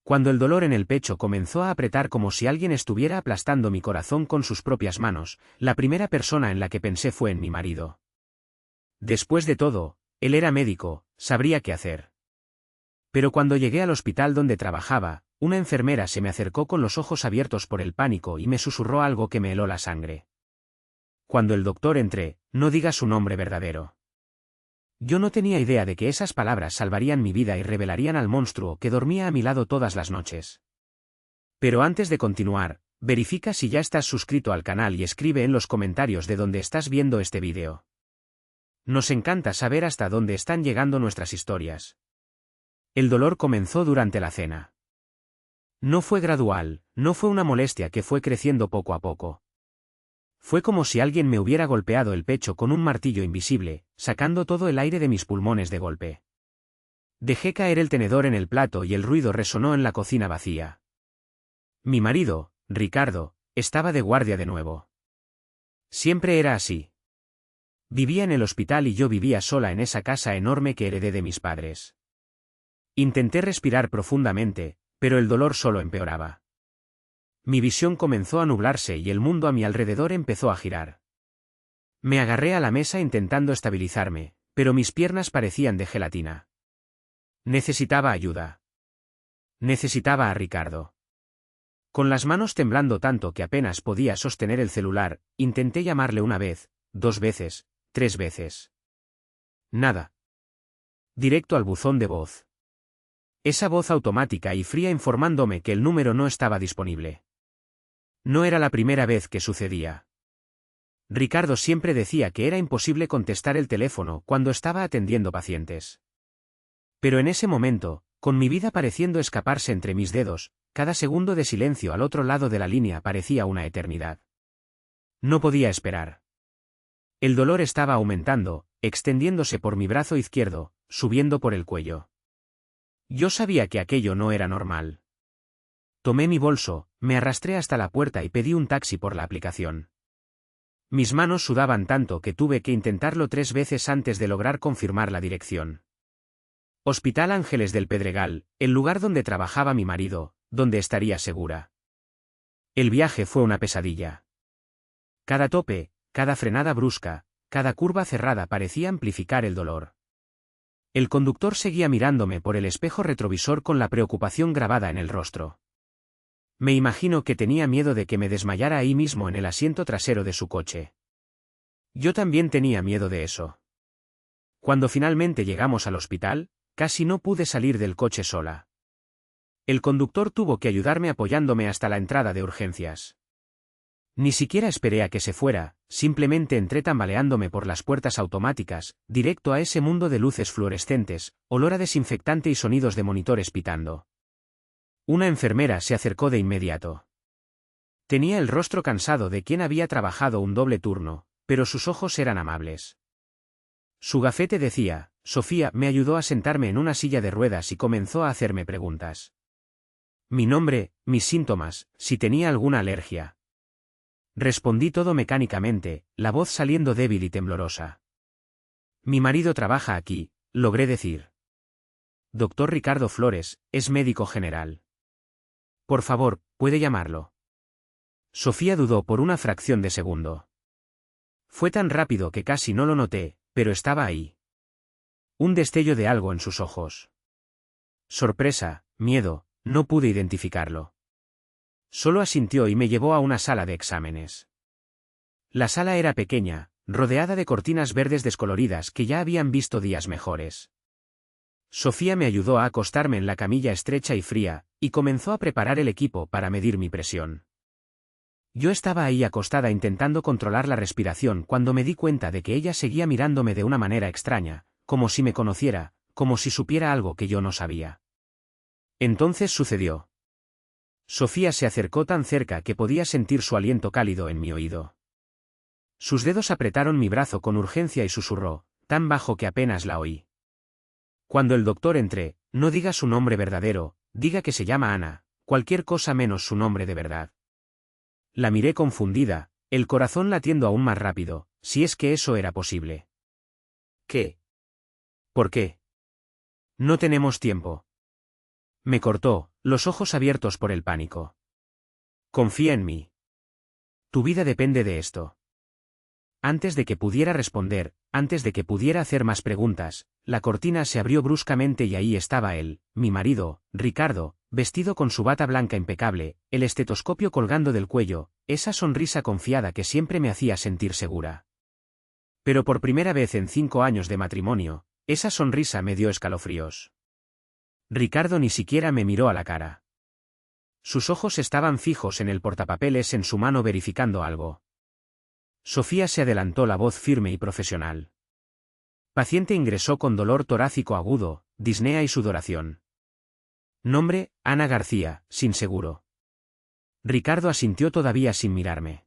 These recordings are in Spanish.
Cuando el dolor en el pecho comenzó a apretar como si alguien estuviera aplastando mi corazón con sus propias manos, la primera persona en la que pensé fue en mi marido. Después de todo, él era médico, sabría qué hacer. Pero cuando llegué al hospital donde trabajaba, una enfermera se me acercó con los ojos abiertos por el pánico y me susurró algo que me heló la sangre. Cuando el doctor entré, no diga su nombre verdadero. Yo no tenía idea de que esas palabras salvarían mi vida y revelarían al monstruo que dormía a mi lado todas las noches. Pero antes de continuar, verifica si ya estás suscrito al canal y escribe en los comentarios de donde estás viendo este vídeo. Nos encanta saber hasta dónde están llegando nuestras historias. El dolor comenzó durante la cena. No fue gradual, no fue una molestia que fue creciendo poco a poco. Fue como si alguien me hubiera golpeado el pecho con un martillo invisible, sacando todo el aire de mis pulmones de golpe. Dejé caer el tenedor en el plato y el ruido resonó en la cocina vacía. Mi marido, Ricardo, estaba de guardia de nuevo. Siempre era así. Vivía en el hospital y yo vivía sola en esa casa enorme que heredé de mis padres. Intenté respirar profundamente, pero el dolor solo empeoraba. Mi visión comenzó a nublarse y el mundo a mi alrededor empezó a girar. Me agarré a la mesa intentando estabilizarme, pero mis piernas parecían de gelatina. Necesitaba ayuda. Necesitaba a Ricardo. Con las manos temblando tanto que apenas podía sostener el celular, intenté llamarle una vez, 2 veces, 3 veces. Nada. Directo al buzón de voz. Esa voz automática y fría informándome que el número no estaba disponible. No era la primera vez que sucedía. Ricardo siempre decía que era imposible contestar el teléfono cuando estaba atendiendo pacientes. Pero en ese momento, con mi vida pareciendo escaparse entre mis dedos, cada segundo de silencio al otro lado de la línea parecía una eternidad. No podía esperar. El dolor estaba aumentando, extendiéndose por mi brazo izquierdo, subiendo por el cuello. Yo sabía que aquello no era normal. Tomé mi bolso, me arrastré hasta la puerta y pedí un taxi por la aplicación. Mis manos sudaban tanto que tuve que intentarlo 3 veces antes de lograr confirmar la dirección. Hospital Ángeles del Pedregal, el lugar donde trabajaba mi marido, donde estaría segura. El viaje fue una pesadilla. Cada tope, cada frenada brusca, cada curva cerrada parecía amplificar el dolor. El conductor seguía mirándome por el espejo retrovisor con la preocupación grabada en el rostro. Me imagino que tenía miedo de que me desmayara ahí mismo en el asiento trasero de su coche. Yo también tenía miedo de eso. Cuando finalmente llegamos al hospital, casi no pude salir del coche sola. El conductor tuvo que ayudarme apoyándome hasta la entrada de urgencias. Ni siquiera esperé a que se fuera, simplemente entré tambaleándome por las puertas automáticas, directo a ese mundo de luces fluorescentes, olor a desinfectante y sonidos de monitores pitando. Una enfermera se acercó de inmediato. Tenía el rostro cansado de quien había trabajado un doble turno, pero sus ojos eran amables. Su gafete decía, Sofía me ayudó a sentarme en una silla de ruedas y comenzó a hacerme preguntas. Mi nombre, mis síntomas, si tenía alguna alergia. Respondí todo mecánicamente, la voz saliendo débil y temblorosa. Mi marido trabaja aquí, logré decir. Doctor Ricardo Flores, es médico general. Por favor, ¿puede llamarlo? Sofía dudó por una fracción de segundo. Fue tan rápido que casi no lo noté, pero estaba ahí. Un destello de algo en sus ojos. Sorpresa, miedo, no pude identificarlo. Solo asintió y me llevó a una sala de exámenes. La sala era pequeña, rodeada de cortinas verdes descoloridas que ya habían visto días mejores. Sofía me ayudó a acostarme en la camilla estrecha y fría, y comenzó a preparar el equipo para medir mi presión. Yo estaba ahí acostada intentando controlar la respiración cuando me di cuenta de que ella seguía mirándome de una manera extraña, como si me conociera, como si supiera algo que yo no sabía. Entonces sucedió. Sofía se acercó tan cerca que podía sentir su aliento cálido en mi oído. Sus dedos apretaron mi brazo con urgencia y susurró, tan bajo que apenas la oí. Cuando el doctor entre, no diga su nombre verdadero, diga que se llama Ana, cualquier cosa menos su nombre de verdad. La miré confundida, el corazón latiendo aún más rápido, si es que eso era posible. ¿Qué? ¿Por qué? No tenemos tiempo. Me cortó, los ojos abiertos por el pánico. Confía en mí. Tu vida depende de esto. Antes de que pudiera responder, antes de que pudiera hacer más preguntas, la cortina se abrió bruscamente y ahí estaba él, mi marido, Ricardo, vestido con su bata blanca impecable, el estetoscopio colgando del cuello, esa sonrisa confiada que siempre me hacía sentir segura. Pero por primera vez en 5 años de matrimonio, esa sonrisa me dio escalofríos. Ricardo ni siquiera me miró a la cara. Sus ojos estaban fijos en el portapapeles en su mano verificando algo. Sofía se adelantó, la voz firme y profesional. Paciente ingresó con dolor torácico agudo, disnea y sudoración. Nombre, Ana García, sin seguro. Ricardo asintió todavía sin mirarme.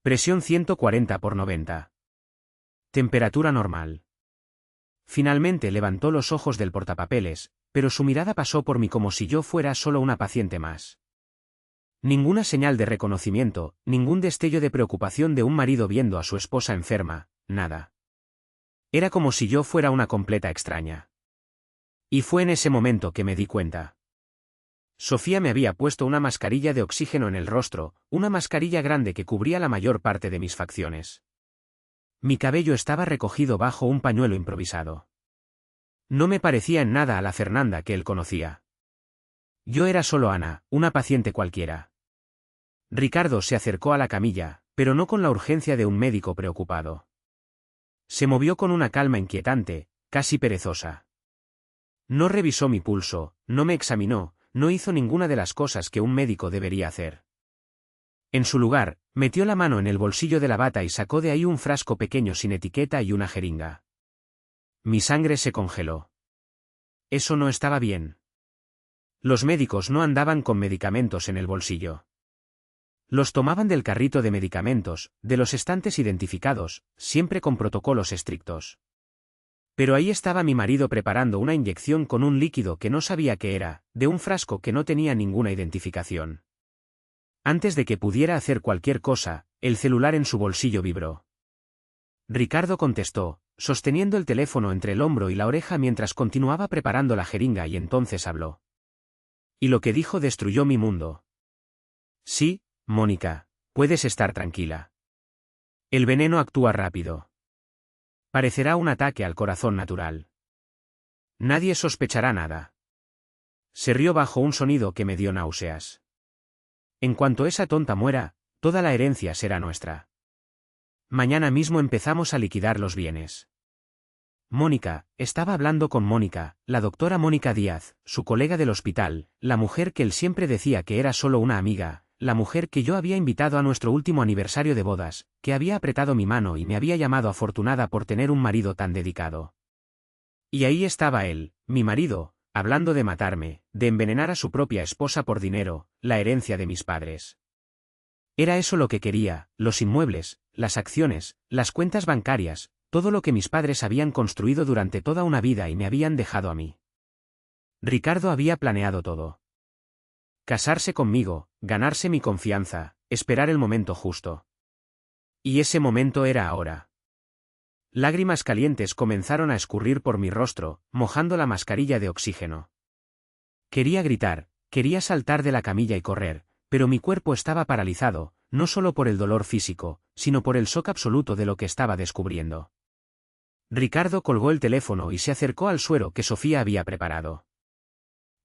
Presión 140/90. Temperatura normal. Finalmente levantó los ojos del portapapeles, pero su mirada pasó por mí como si yo fuera solo una paciente más. Ninguna señal de reconocimiento, ningún destello de preocupación de un marido viendo a su esposa enferma, nada. Era como si yo fuera una completa extraña. Y fue en ese momento que me di cuenta. Sofía me había puesto una mascarilla de oxígeno en el rostro, una mascarilla grande que cubría la mayor parte de mis facciones. Mi cabello estaba recogido bajo un pañuelo improvisado. No me parecía en nada a la Fernanda que él conocía. Yo era solo Ana, una paciente cualquiera. Ricardo se acercó a la camilla, pero no con la urgencia de un médico preocupado. Se movió con una calma inquietante, casi perezosa. No revisó mi pulso, no me examinó, no hizo ninguna de las cosas que un médico debería hacer. En su lugar, metió la mano en el bolsillo de la bata y sacó de ahí un frasco pequeño sin etiqueta y una jeringa. Mi sangre se congeló. Eso no estaba bien. Los médicos no andaban con medicamentos en el bolsillo. Los tomaban del carrito de medicamentos, de los estantes identificados, siempre con protocolos estrictos. Pero ahí estaba mi marido preparando una inyección con un líquido que no sabía qué era, de un frasco que no tenía ninguna identificación. Antes de que pudiera hacer cualquier cosa, el celular en su bolsillo vibró. Ricardo contestó, sosteniendo el teléfono entre el hombro y la oreja mientras continuaba preparando la jeringa, y entonces habló. Y lo que dijo destruyó mi mundo. Sí, Mónica, puedes estar tranquila. El veneno actúa rápido. Parecerá un ataque al corazón natural. Nadie sospechará nada. Se rió bajo un sonido que me dio náuseas. En cuanto esa tonta muera, toda la herencia será nuestra. Mañana mismo empezamos a liquidar los bienes. Mónica, estaba hablando con Mónica, la doctora Mónica Díaz, su colega del hospital, la mujer que él siempre decía que era solo una amiga, la mujer que yo había invitado a nuestro último aniversario de bodas, que había apretado mi mano y me había llamado afortunada por tener un marido tan dedicado. Y ahí estaba él, mi marido, hablando de matarme, de envenenar a su propia esposa por dinero, la herencia de mis padres. Era eso lo que quería, los inmuebles, las acciones, las cuentas bancarias, todo lo que mis padres habían construido durante toda una vida y me habían dejado a mí. Ricardo había planeado todo. Casarse conmigo, ganarse mi confianza, esperar el momento justo. Y ese momento era ahora. Lágrimas calientes comenzaron a escurrir por mi rostro, mojando la mascarilla de oxígeno. Quería gritar, quería saltar de la camilla y correr, pero mi cuerpo estaba paralizado, no solo por el dolor físico, sino por el shock absoluto de lo que estaba descubriendo. Ricardo colgó el teléfono y se acercó al suero que Sofía había preparado.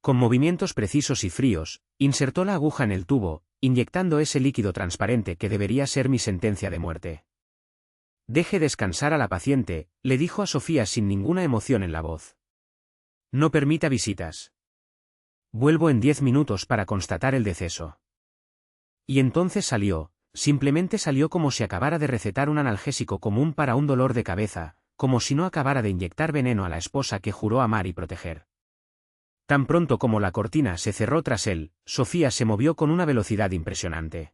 Con movimientos precisos y fríos, insertó la aguja en el tubo, inyectando ese líquido transparente que debería ser mi sentencia de muerte. Deje descansar a la paciente, le dijo a Sofía sin ninguna emoción en la voz. No permita visitas. Vuelvo en 10 minutos para constatar el deceso. Y entonces salió, simplemente salió como si acabara de recetar un analgésico común para un dolor de cabeza, como si no acabara de inyectar veneno a la esposa que juró amar y proteger. Tan pronto como la cortina se cerró tras él, Sofía se movió con una velocidad impresionante.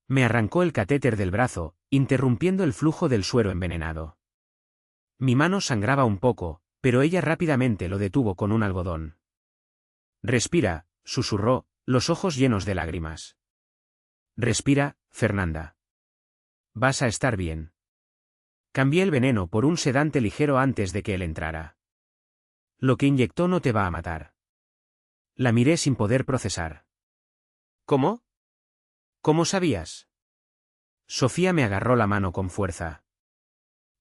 Me arrancó el catéter del brazo, interrumpiendo el flujo del suero envenenado. Mi mano sangraba un poco, pero ella rápidamente lo detuvo con un algodón. Respira, susurró, los ojos llenos de lágrimas. Respira, Fernanda. Vas a estar bien. Cambié el veneno por un sedante ligero antes de que él entrara. Lo que inyectó no te va a matar. La miré sin poder procesar. ¿Cómo? ¿Cómo sabías? Sofía me agarró la mano con fuerza.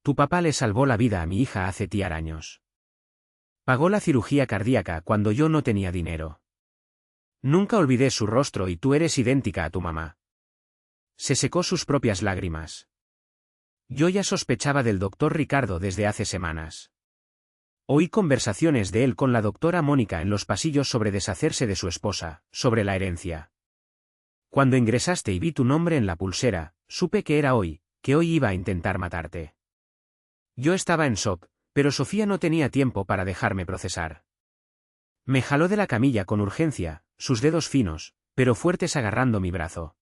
Tu papá le salvó la vida a mi hija hace años. Pagó la cirugía cardíaca cuando yo no tenía dinero. Nunca olvidé su rostro y tú eres idéntica a tu mamá. Se secó sus propias lágrimas. Yo ya sospechaba del doctor Ricardo desde hace semanas. Oí conversaciones de él con la doctora Mónica en los pasillos sobre deshacerse de su esposa, sobre la herencia. Cuando ingresaste y vi tu nombre en la pulsera, supe que era hoy, que hoy iba a intentar matarte. Yo estaba en shock, pero Sofía no tenía tiempo para dejarme procesar. Me jaló de la camilla con urgencia, sus dedos finos, pero fuertes agarrando mi brazo.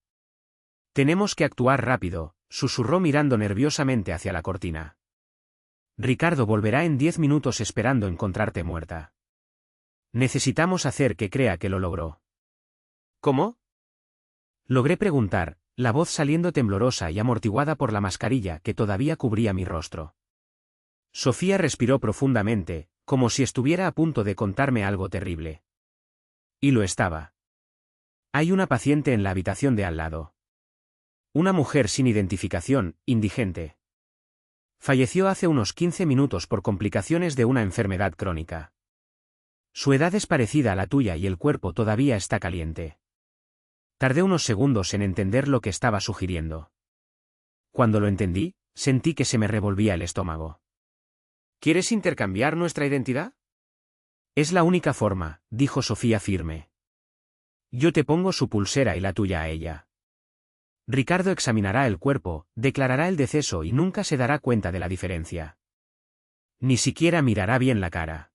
Tenemos que actuar rápido, susurró mirando nerviosamente hacia la cortina. Ricardo volverá en 10 minutos esperando encontrarte muerta. Necesitamos hacer que crea que lo logró. ¿Cómo? Logré preguntar, la voz saliendo temblorosa y amortiguada por la mascarilla que todavía cubría mi rostro. Sofía respiró profundamente, como si estuviera a punto de contarme algo terrible. Y lo estaba. Hay una paciente en la habitación de al lado. Una mujer sin identificación, indigente. Falleció hace unos 15 minutos por complicaciones de una enfermedad crónica. Su edad es parecida a la tuya y el cuerpo todavía está caliente. Tardé unos segundos en entender lo que estaba sugiriendo. Cuando lo entendí, sentí que se me revolvía el estómago. ¿Quieres intercambiar nuestra identidad? Es la única forma, dijo Sofía firme. Yo te pongo su pulsera y la tuya a ella. Ricardo examinará el cuerpo, declarará el deceso y nunca se dará cuenta de la diferencia. Ni siquiera mirará bien la cara.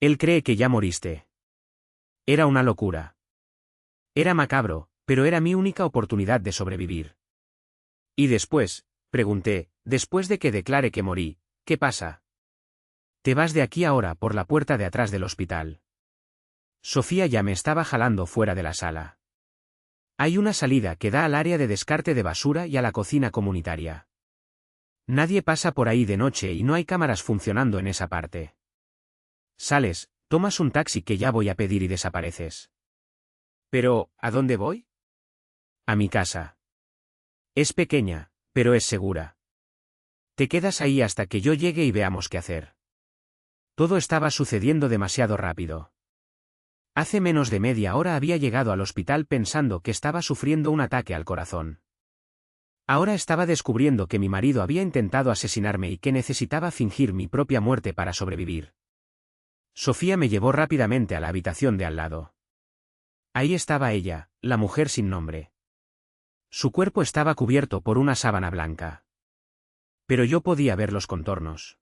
Él cree que ya moriste. Era una locura. Era macabro, pero era mi única oportunidad de sobrevivir. ¿Y después? Pregunté, después de que declare que morí, ¿qué pasa? Te vas de aquí ahora por la puerta de atrás del hospital. Sofía ya me estaba jalando fuera de la sala. Hay una salida que da al área de descarte de basura y a la cocina comunitaria. Nadie pasa por ahí de noche y no hay cámaras funcionando en esa parte. Sales, tomas un taxi que ya voy a pedir y desapareces. Pero, ¿a dónde voy? A mi casa. Es pequeña, pero es segura. Te quedas ahí hasta que yo llegue y veamos qué hacer. Todo estaba sucediendo demasiado rápido. Hace menos de media hora había llegado al hospital pensando que estaba sufriendo un ataque al corazón. Ahora estaba descubriendo que mi marido había intentado asesinarme y que necesitaba fingir mi propia muerte para sobrevivir. Sofía me llevó rápidamente a la habitación de al lado. Ahí estaba ella, la mujer sin nombre. Su cuerpo estaba cubierto por una sábana blanca. Pero yo podía ver los contornos.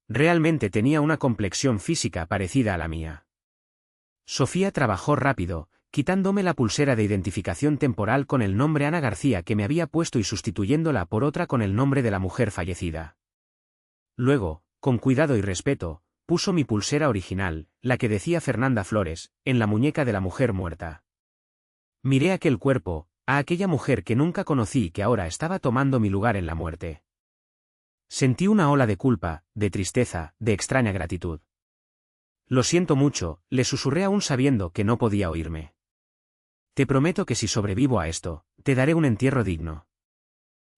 Realmente tenía una complexión física parecida a la mía. Sofía trabajó rápido, quitándome la pulsera de identificación temporal con el nombre Ana García que me había puesto y sustituyéndola por otra con el nombre de la mujer fallecida. Luego, con cuidado y respeto, puso mi pulsera original, la que decía Fernanda Flores, en la muñeca de la mujer muerta. Miré aquel cuerpo, a aquella mujer que nunca conocí y que ahora estaba tomando mi lugar en la muerte. Sentí una ola de culpa, de tristeza, de extraña gratitud. Lo siento mucho, le susurré aún sabiendo que no podía oírme. Te prometo que si sobrevivo a esto, te daré un entierro digno.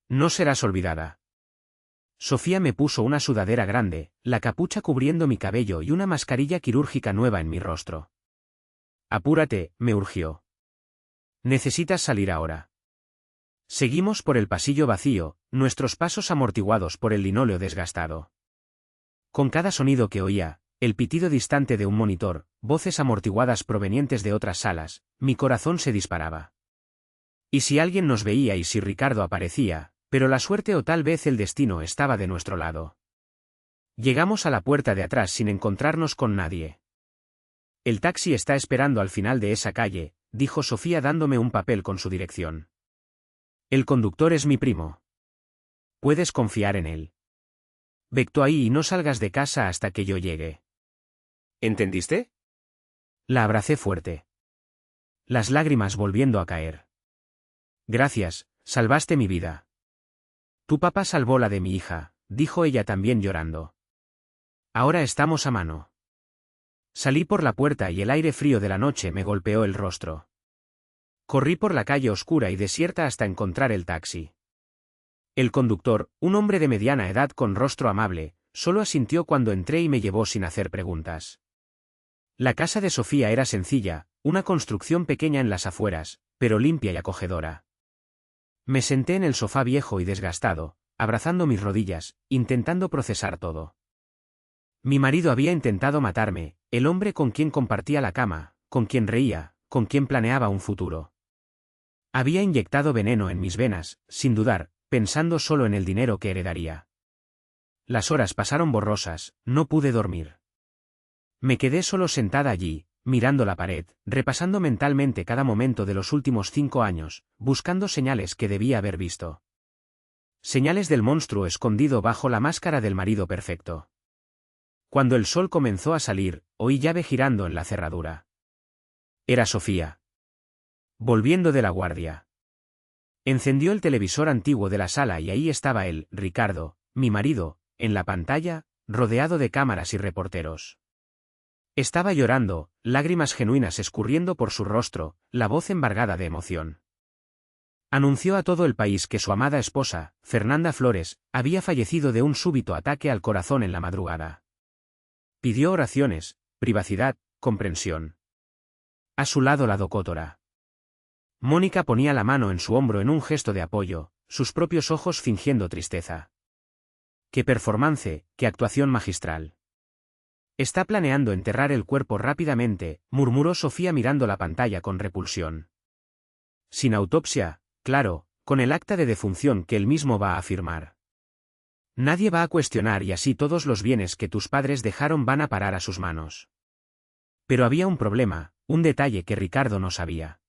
No serás olvidada. Sofía me puso una sudadera grande, la capucha cubriendo mi cabello y una mascarilla quirúrgica nueva en mi rostro. Apúrate, me urgió. Necesitas salir ahora. Seguimos por el pasillo vacío, nuestros pasos amortiguados por el linóleo desgastado. Con cada sonido que oía, el pitido distante de un monitor, voces amortiguadas provenientes de otras salas, mi corazón se disparaba. ¿Y si alguien nos veía y si Ricardo aparecía? Pero la suerte o tal vez el destino estaba de nuestro lado. Llegamos a la puerta de atrás sin encontrarnos con nadie. El taxi está esperando al final de esa calle, dijo Sofía dándome un papel con su dirección. El conductor es mi primo. Puedes confiar en él. Vete ahí y no salgas de casa hasta que yo llegue. ¿Entendiste? La abracé fuerte. Las lágrimas volviendo a caer. Gracias, salvaste mi vida. Tu papá salvó la de mi hija, dijo ella también llorando. Ahora estamos a mano. Salí por la puerta y el aire frío de la noche me golpeó el rostro. Corrí por la calle oscura y desierta hasta encontrar el taxi. El conductor, un hombre de mediana edad con rostro amable, solo asintió cuando entré y me llevó sin hacer preguntas. La casa de Sofía era sencilla, una construcción pequeña en las afueras, pero limpia y acogedora. Me senté en el sofá viejo y desgastado, abrazando mis rodillas, intentando procesar todo. Mi marido había intentado matarme, el hombre con quien compartía la cama, con quien reía, con quien planeaba un futuro. Había inyectado veneno en mis venas, sin dudar, pensando solo en el dinero que heredaría. Las horas pasaron borrosas, no pude dormir. Me quedé solo sentada allí, mirando la pared, repasando mentalmente cada momento de los últimos 5 años, buscando señales que debía haber visto. Señales del monstruo escondido bajo la máscara del marido perfecto. Cuando el sol comenzó a salir, oí llave girando en la cerradura. Era Sofía. Volviendo de la guardia. Encendió el televisor antiguo de la sala y ahí estaba él, Ricardo, mi marido, en la pantalla, rodeado de cámaras y reporteros. Estaba llorando, lágrimas genuinas escurriendo por su rostro, la voz embargada de emoción. Anunció a todo el país que su amada esposa, Fernanda Flores, había fallecido de un súbito ataque al corazón en la madrugada. Pidió oraciones, privacidad, comprensión. A su lado la doctora. Mónica ponía la mano en su hombro en un gesto de apoyo, sus propios ojos fingiendo tristeza. ¡Qué performance, qué actuación magistral! Está planeando enterrar el cuerpo rápidamente, murmuró Sofía mirando la pantalla con repulsión. Sin autopsia, claro, con el acta de defunción que él mismo va a firmar. Nadie va a cuestionar y así todos los bienes que tus padres dejaron van a parar a sus manos. Pero había un problema, un detalle que Ricardo no sabía.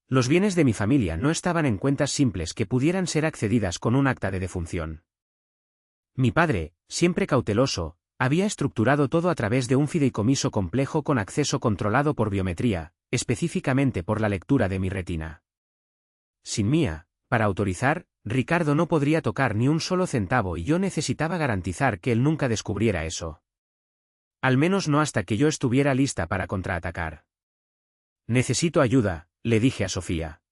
Los bienes de mi familia no estaban en cuentas simples que pudieran ser accedidas con un acta de defunción. Mi padre, siempre cauteloso, había estructurado todo a través de un fideicomiso complejo con acceso controlado por biometría, específicamente por la lectura de mi retina. Sin mía, para autorizar, Ricardo no podría tocar ni un solo centavo y yo necesitaba garantizar que él nunca descubriera eso. Al menos no hasta que yo estuviera lista para contraatacar. Necesito ayuda, le dije a Sofía.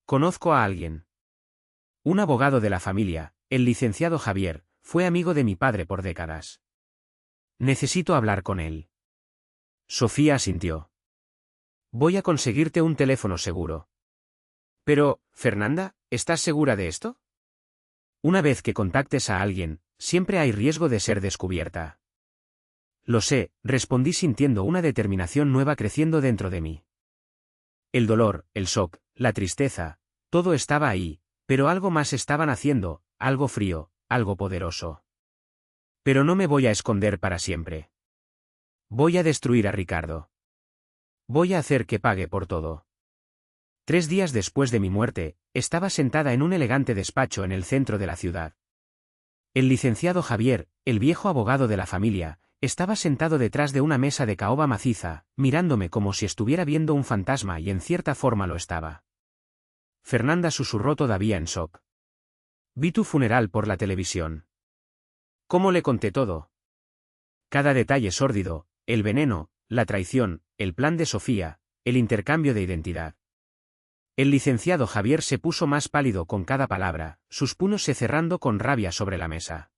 Conozco a alguien. Un abogado de la familia, el licenciado Javier, fue amigo de mi padre por décadas. Necesito hablar con él. Sofía asintió. Voy a conseguirte un teléfono seguro. Pero, Fernanda, ¿estás segura de esto? Una vez que contactes a alguien, siempre hay riesgo de ser descubierta. Lo sé, respondí sintiendo una determinación nueva creciendo dentro de mí. El dolor, el shock, la tristeza, todo estaba ahí, pero algo más estaban haciendo, algo frío, algo poderoso. Pero no me voy a esconder para siempre. Voy a destruir a Ricardo. Voy a hacer que pague por todo. 3 días después de mi muerte, estaba sentada en un elegante despacho en el centro de la ciudad. El licenciado Javier, el viejo abogado de la familia, estaba sentado detrás de una mesa de caoba maciza, mirándome como si estuviera viendo un fantasma y en cierta forma lo estaba. Fernanda susurró todavía en shock. Vi tu funeral por la televisión. ¿Cómo le conté todo? Cada detalle sórdido, el veneno, la traición, el plan de Sofía, el intercambio de identidad. El licenciado Javier se puso más pálido con cada palabra, sus puños se cerrando con rabia sobre la mesa.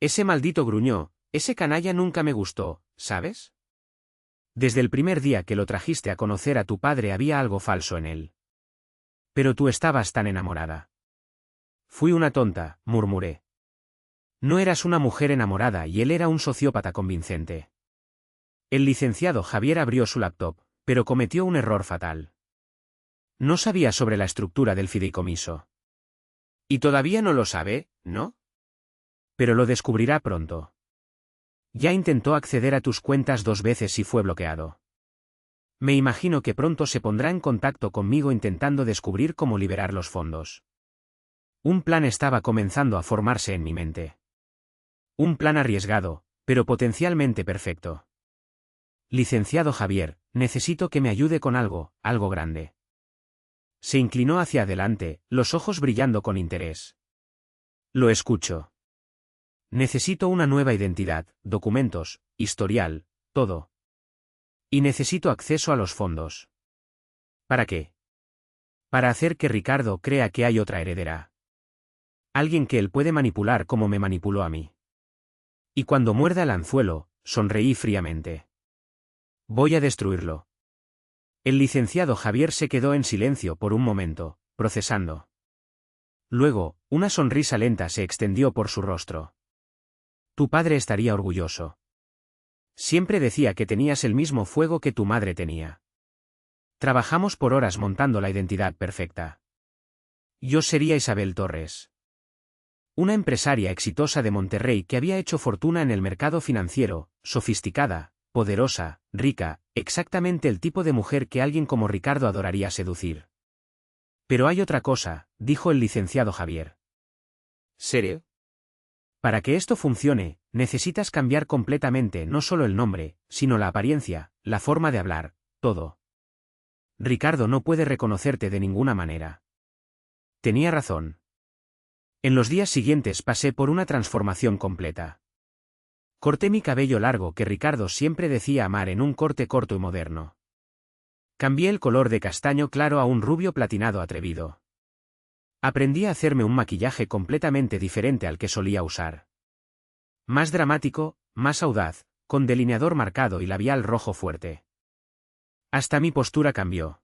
Ese maldito gruñó, ese canalla nunca me gustó, ¿sabes? Desde el primer día que lo trajiste a conocer a tu padre había algo falso en él. Pero tú estabas tan enamorada. Fui una tonta, murmuré. No eras una mujer enamorada y él era un sociópata convincente. El licenciado Javier abrió su laptop, pero cometió un error fatal. No sabía sobre la estructura del fideicomiso. Y todavía no lo sabe, ¿no? Pero lo descubrirá pronto. Ya intentó acceder a tus cuentas 2 veces y fue bloqueado. Me imagino que pronto se pondrá en contacto conmigo intentando descubrir cómo liberar los fondos. Un plan estaba comenzando a formarse en mi mente. Un plan arriesgado, pero potencialmente perfecto. Licenciado Javier, necesito que me ayude con algo, algo grande. Se inclinó hacia adelante, los ojos brillando con interés. Lo escucho. Necesito una nueva identidad, documentos, historial, todo. Y necesito acceso a los fondos. ¿Para qué? Para hacer que Ricardo crea que hay otra heredera. Alguien que él puede manipular como me manipuló a mí. Y cuando muerda el anzuelo, sonreí fríamente. Voy a destruirlo. El licenciado Javier se quedó en silencio por un momento, procesando. Luego, una sonrisa lenta se extendió por su rostro. Tu padre estaría orgulloso. Siempre decía que tenías el mismo fuego que tu madre tenía. Trabajamos por horas montando la identidad perfecta. Yo sería Isabel Torres. Una empresaria exitosa de Monterrey que había hecho fortuna en el mercado financiero, sofisticada, poderosa, rica, exactamente el tipo de mujer que alguien como Ricardo adoraría seducir. Pero hay otra cosa, dijo el licenciado Javier. ¿Serio? Para que esto funcione, necesitas cambiar completamente no solo el nombre, sino la apariencia, la forma de hablar, todo. Ricardo no puede reconocerte de ninguna manera. Tenía razón. En los días siguientes pasé por una transformación completa. Corté mi cabello largo que Ricardo siempre decía amar en un corte corto y moderno. Cambié el color de castaño claro a un rubio platinado atrevido. Aprendí a hacerme un maquillaje completamente diferente al que solía usar. Más dramático, más audaz, con delineador marcado y labial rojo fuerte. Hasta mi postura cambió.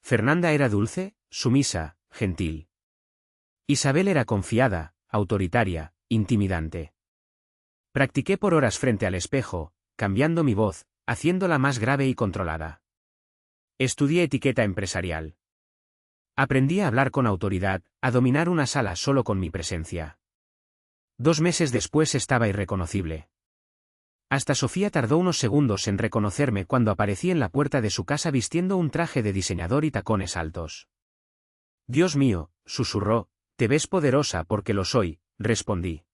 Fernanda era dulce, sumisa, gentil. Isabel era confiada, autoritaria, intimidante. Practiqué por horas frente al espejo, cambiando mi voz, haciéndola más grave y controlada. Estudié etiqueta empresarial. Aprendí a hablar con autoridad, a dominar una sala solo con mi presencia. 2 meses después estaba irreconocible. Hasta Sofía tardó unos segundos en reconocerme cuando aparecí en la puerta de su casa vistiendo un traje de diseñador y tacones altos. Dios mío, susurró, te ves poderosa porque lo soy, respondí.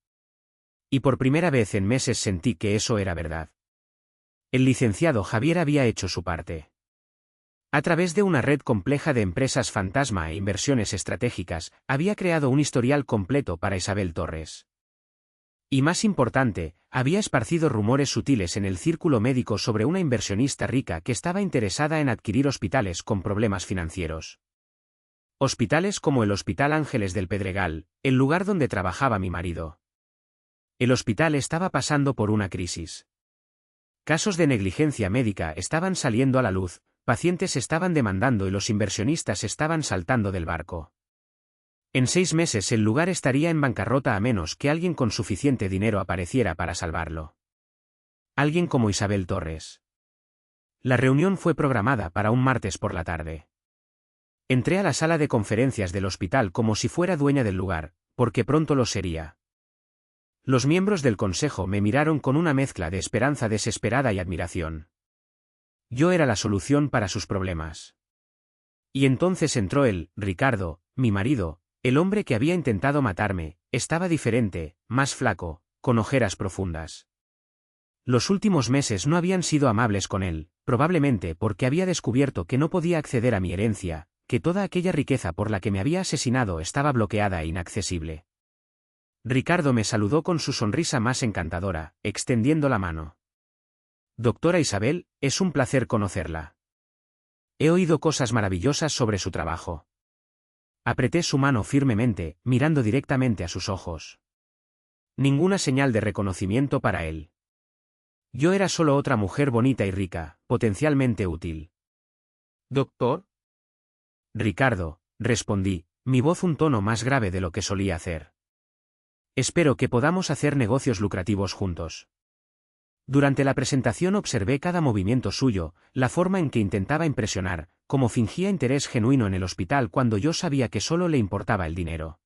Y por primera vez en meses sentí que eso era verdad. El licenciado Javier había hecho su parte. A través de una red compleja de empresas fantasma e inversiones estratégicas, había creado un historial completo para Isabel Torres. Y más importante, había esparcido rumores sutiles en el círculo médico sobre una inversionista rica que estaba interesada en adquirir hospitales con problemas financieros. Hospitales como el Hospital Ángeles del Pedregal, el lugar donde trabajaba mi marido. El hospital estaba pasando por una crisis. Casos de negligencia médica estaban saliendo a la luz, pacientes estaban demandando y los inversionistas estaban saltando del barco. En 6 meses el lugar estaría en bancarrota a menos que alguien con suficiente dinero apareciera para salvarlo. Alguien como Isabel Torres. La reunión fue programada para un martes por la tarde. Entré a la sala de conferencias del hospital como si fuera dueña del lugar, porque pronto lo sería. Los miembros del consejo me miraron con una mezcla de esperanza desesperada y admiración. Yo era la solución para sus problemas. Y entonces entró él, Ricardo, mi marido, el hombre que había intentado matarme, estaba diferente, más flaco, con ojeras profundas. Los últimos meses no habían sido amables con él, probablemente porque había descubierto que no podía acceder a mi herencia, que toda aquella riqueza por la que me había asesinado estaba bloqueada e inaccesible. Ricardo me saludó con su sonrisa más encantadora, extendiendo la mano. Doctora Isabel, es un placer conocerla. He oído cosas maravillosas sobre su trabajo. Apreté su mano firmemente, mirando directamente a sus ojos. Ninguna señal de reconocimiento para él. Yo era solo otra mujer bonita y rica, potencialmente útil. ¿Doctor? Ricardo, respondí, mi voz un tono más grave de lo que solía hacer. Espero que podamos hacer negocios lucrativos juntos. Durante la presentación observé cada movimiento suyo, la forma en que intentaba impresionar, cómo fingía interés genuino en el hospital cuando yo sabía que solo le importaba el dinero.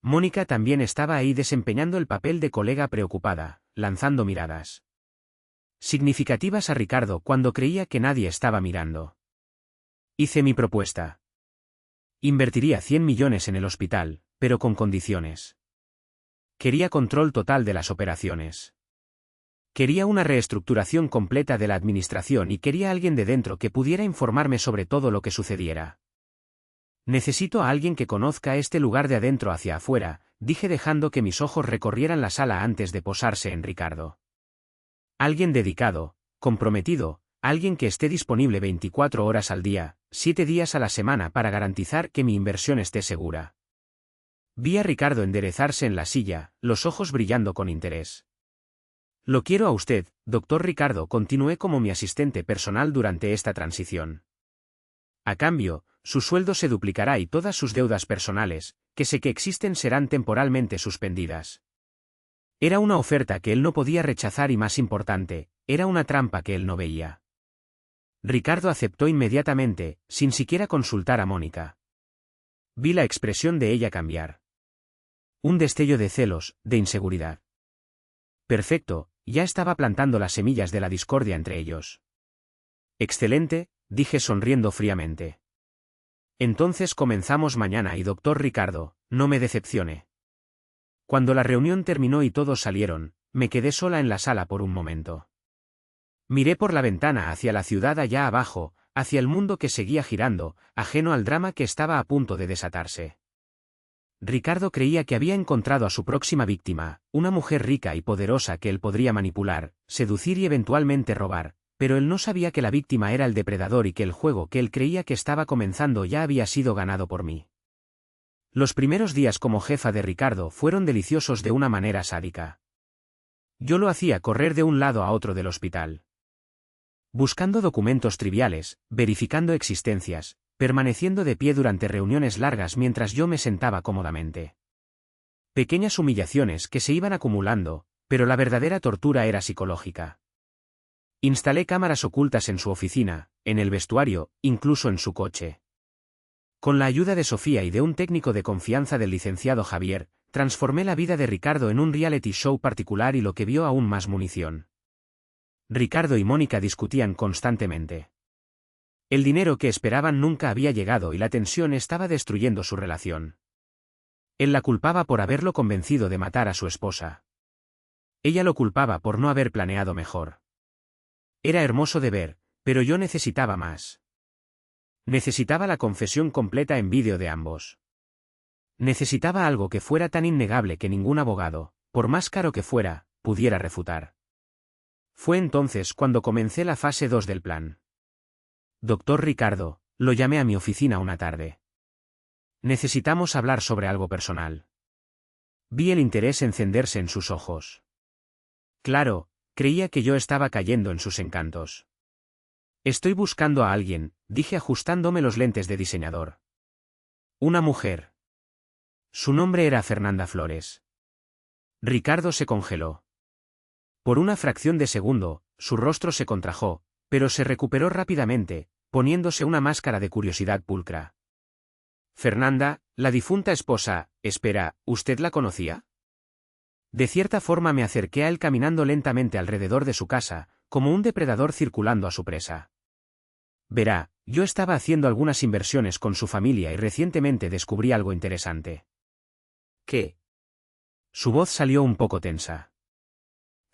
Mónica también estaba ahí desempeñando el papel de colega preocupada, lanzando miradas significativas a Ricardo cuando creía que nadie estaba mirando. Hice mi propuesta. Invertiría 100 millones en el hospital, pero con condiciones. Quería control total de las operaciones. Quería una reestructuración completa de la administración y quería alguien de dentro que pudiera informarme sobre todo lo que sucediera. Necesito a alguien que conozca este lugar de adentro hacia afuera, dije dejando que mis ojos recorrieran la sala antes de posarse en Ricardo. Alguien dedicado, comprometido, alguien que esté disponible 24 horas al día, 7 días a la semana para garantizar que mi inversión esté segura. Vi a Ricardo enderezarse en la silla, los ojos brillando con interés. Lo quiero a usted, doctor Ricardo, continué como mi asistente personal durante esta transición. A cambio, su sueldo se duplicará y todas sus deudas personales, que sé que existen, serán temporalmente suspendidas. Era una oferta que él no podía rechazar y, más importante, era una trampa que él no veía. Ricardo aceptó inmediatamente, sin siquiera consultar a Mónica. Vi la expresión de ella cambiar. Un destello de celos, de inseguridad. Perfecto, ya estaba plantando las semillas de la discordia entre ellos. Excelente, dije sonriendo fríamente. Entonces comenzamos mañana y doctor Ricardo, no me decepcione. Cuando la reunión terminó y todos salieron, me quedé sola en la sala por un momento. Miré por la ventana hacia la ciudad allá abajo, hacia el mundo que seguía girando, ajeno al drama que estaba a punto de desatarse. Ricardo creía que había encontrado a su próxima víctima, una mujer rica y poderosa que él podría manipular, seducir y eventualmente robar, pero él no sabía que la víctima era el depredador y que el juego que él creía que estaba comenzando ya había sido ganado por mí. Los primeros días como jefa de Ricardo fueron deliciosos de una manera sádica. Yo lo hacía correr de un lado a otro del hospital, buscando documentos triviales, verificando existencias, permaneciendo de pie durante reuniones largas mientras yo me sentaba cómodamente. Pequeñas humillaciones que se iban acumulando, pero la verdadera tortura era psicológica. Instalé cámaras ocultas en su oficina, en el vestuario, incluso en su coche. Con la ayuda de Sofía y de un técnico de confianza del licenciado Javier, transformé la vida de Ricardo en un reality show particular y lo que vio aún más munición. Ricardo y Mónica discutían constantemente. El dinero que esperaban nunca había llegado y la tensión estaba destruyendo su relación. Él la culpaba por haberlo convencido de matar a su esposa. Ella lo culpaba por no haber planeado mejor. Era hermoso de ver, pero yo necesitaba más. Necesitaba la confesión completa en vídeo de ambos. Necesitaba algo que fuera tan innegable que ningún abogado, por más caro que fuera, pudiera refutar. Fue entonces cuando comencé la fase 2 del plan. Doctor Ricardo, lo llamé a mi oficina una tarde. Necesitamos hablar sobre algo personal. Vi el interés encenderse en sus ojos. Claro, creía que yo estaba cayendo en sus encantos. Estoy buscando a alguien, dije ajustándome los lentes de diseñador. Una mujer. Su nombre era Fernanda Flores. Ricardo se congeló. Por una fracción de segundo, su rostro se contrajo, pero se recuperó rápidamente, poniéndose una máscara de curiosidad pulcra. Fernanda, la difunta esposa, espera, ¿usted la conocía? De cierta forma me acerqué a él caminando lentamente alrededor de su casa, como un depredador circulando a su presa. Verá, yo estaba haciendo algunas inversiones con su familia y recientemente descubrí algo interesante. ¿Qué? Su voz salió un poco tensa.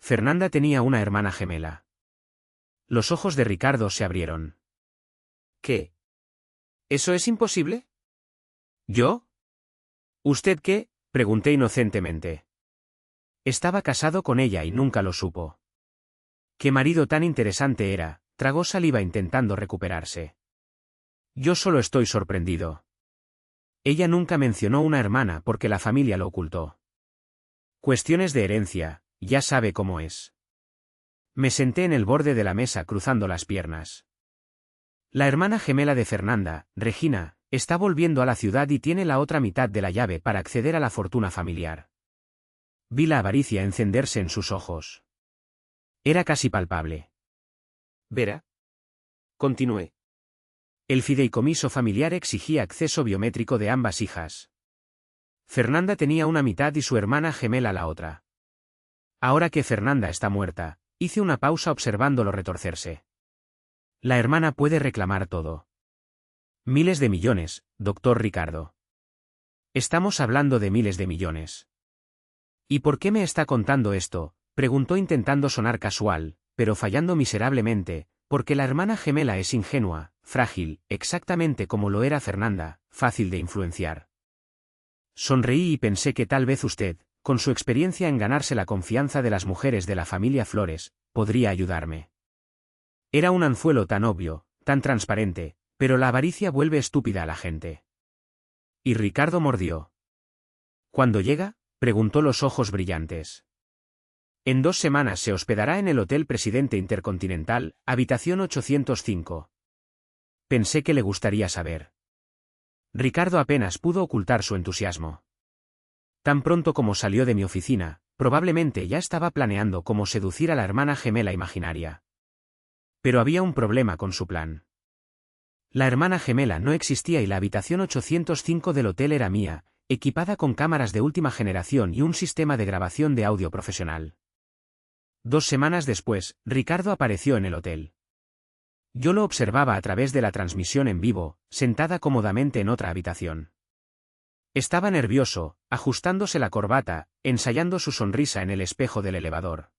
Fernanda tenía una hermana gemela. Los ojos de Ricardo se abrieron. ¿Qué? ¿Eso es imposible? ¿Yo? ¿Usted qué? Pregunté inocentemente. Estaba casado con ella y nunca lo supo. Qué marido tan interesante era, tragó saliva intentando recuperarse. Yo solo estoy sorprendido. Ella nunca mencionó una hermana porque la familia lo ocultó. Cuestiones de herencia, ya sabe cómo es. Me senté en el borde de la mesa cruzando las piernas. La hermana gemela de Fernanda, Regina, está volviendo a la ciudad y tiene la otra mitad de la llave para acceder a la fortuna familiar. Vi la avaricia encenderse en sus ojos. Era casi palpable. ¿Vera? Continué. El fideicomiso familiar exigía acceso biométrico de ambas hijas. Fernanda tenía una mitad y su hermana gemela la otra. Ahora que Fernanda está muerta, hice una pausa observándolo retorcerse. La hermana puede reclamar todo. Miles de millones, doctor Ricardo. Estamos hablando de miles de millones. ¿Y por qué me está contando esto?, preguntó intentando sonar casual, pero fallando miserablemente, porque la hermana gemela es ingenua, frágil, exactamente como lo era Fernanda, fácil de influenciar. Sonreí y pensé que tal vez usted, con su experiencia en ganarse la confianza de las mujeres de la familia Flores, podría ayudarme. Era un anzuelo tan obvio, tan transparente, pero la avaricia vuelve estúpida a la gente. Y Ricardo mordió. ¿Cuándo llega?, preguntó los ojos brillantes. En 2 semanas se hospedará en el Hotel Presidente Intercontinental, habitación 805. Pensé que le gustaría saber. Ricardo apenas pudo ocultar su entusiasmo. Tan pronto como salió de mi oficina, probablemente ya estaba planeando cómo seducir a la hermana gemela imaginaria. Pero había un problema con su plan. La hermana gemela no existía y la habitación 805 del hotel era mía, equipada con cámaras de última generación y un sistema de grabación de audio profesional. 2 semanas después, Ricardo apareció en el hotel. Yo lo observaba a través de la transmisión en vivo, sentada cómodamente en otra habitación. Estaba nervioso, ajustándose la corbata, ensayando su sonrisa en el espejo del elevador.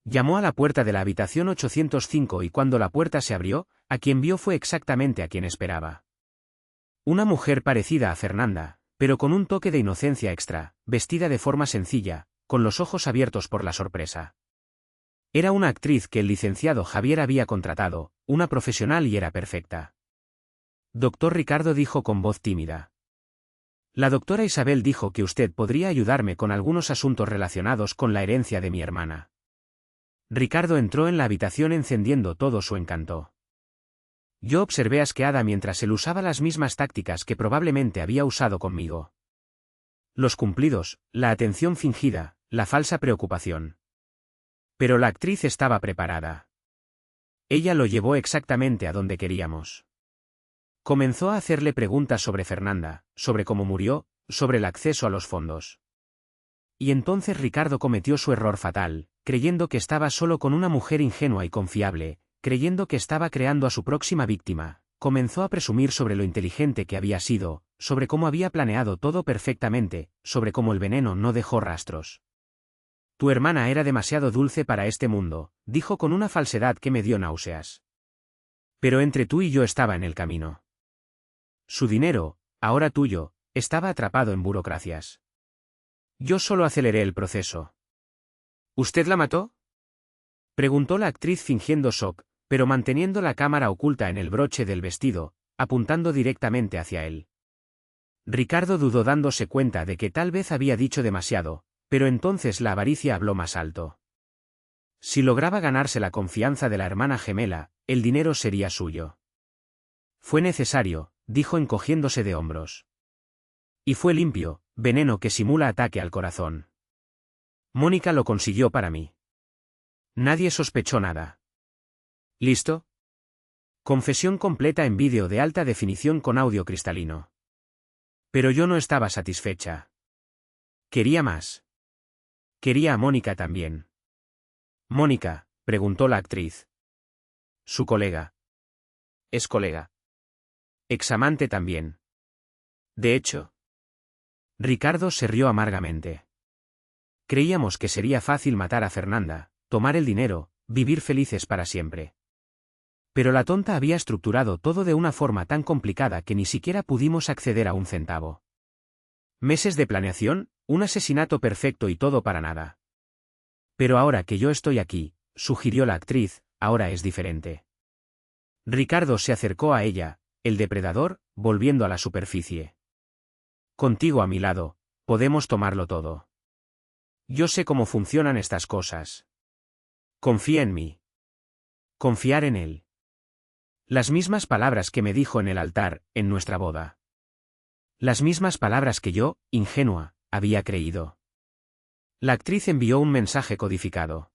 Llamó a la puerta de la habitación 805 y cuando la puerta se abrió, a quien vio fue exactamente a quien esperaba. Una mujer parecida a Fernanda, pero con un toque de inocencia extra, vestida de forma sencilla, con los ojos abiertos por la sorpresa. Era una actriz que el licenciado Javier había contratado, una profesional y era perfecta. Doctor Ricardo dijo con voz tímida. La doctora Isabel dijo que usted podría ayudarme con algunos asuntos relacionados con la herencia de mi hermana. Ricardo entró en la habitación encendiendo todo su encanto. Yo observé asqueada mientras él usaba las mismas tácticas que probablemente había usado conmigo. Los cumplidos, la atención fingida, la falsa preocupación. Pero la actriz estaba preparada. Ella lo llevó exactamente a donde queríamos. Comenzó a hacerle preguntas sobre Fernanda, sobre cómo murió, sobre el acceso a los fondos. Y entonces Ricardo cometió su error fatal, creyendo que estaba solo con una mujer ingenua y confiable, creyendo que estaba creando a su próxima víctima, comenzó a presumir sobre lo inteligente que había sido, sobre cómo había planeado todo perfectamente, sobre cómo el veneno no dejó rastros. Tu hermana era demasiado dulce para este mundo, dijo con una falsedad que me dio náuseas. Pero entre tú y yo estaba en el camino. Su dinero, ahora tuyo, estaba atrapado en burocracias. Yo solo aceleré el proceso. ¿Usted la mató?, preguntó la actriz fingiendo shock, pero manteniendo la cámara oculta en el broche del vestido, apuntando directamente hacia él. Ricardo dudó dándose cuenta de que tal vez había dicho demasiado, pero entonces la avaricia habló más alto. Si lograba ganarse la confianza de la hermana gemela, el dinero sería suyo. Fue necesario, dijo encogiéndose de hombros. Y fue limpio, veneno que simula ataque al corazón. Mónica lo consiguió para mí. Nadie sospechó nada. ¿Listo? Confesión completa en vídeo de alta definición con audio cristalino. Pero yo no estaba satisfecha. Quería más. Quería a Mónica también. Mónica, preguntó la actriz. Su colega. Es colega. Examante también. De hecho. Ricardo se rió amargamente. Creíamos que sería fácil matar a Fernanda, tomar el dinero, vivir felices para siempre. Pero la tonta había estructurado todo de una forma tan complicada que ni siquiera pudimos acceder a un centavo. Meses de planeación, un asesinato perfecto y todo para nada. Pero ahora que yo estoy aquí, sugirió la actriz, ahora es diferente. Ricardo se acercó a ella, el depredador, volviendo a la superficie. Contigo a mi lado, podemos tomarlo todo. Yo sé cómo funcionan estas cosas. Confía en mí. Confiar en él. Las mismas palabras que me dijo en el altar, en nuestra boda. Las mismas palabras que yo, ingenua, había creído. La actriz envió un mensaje codificado.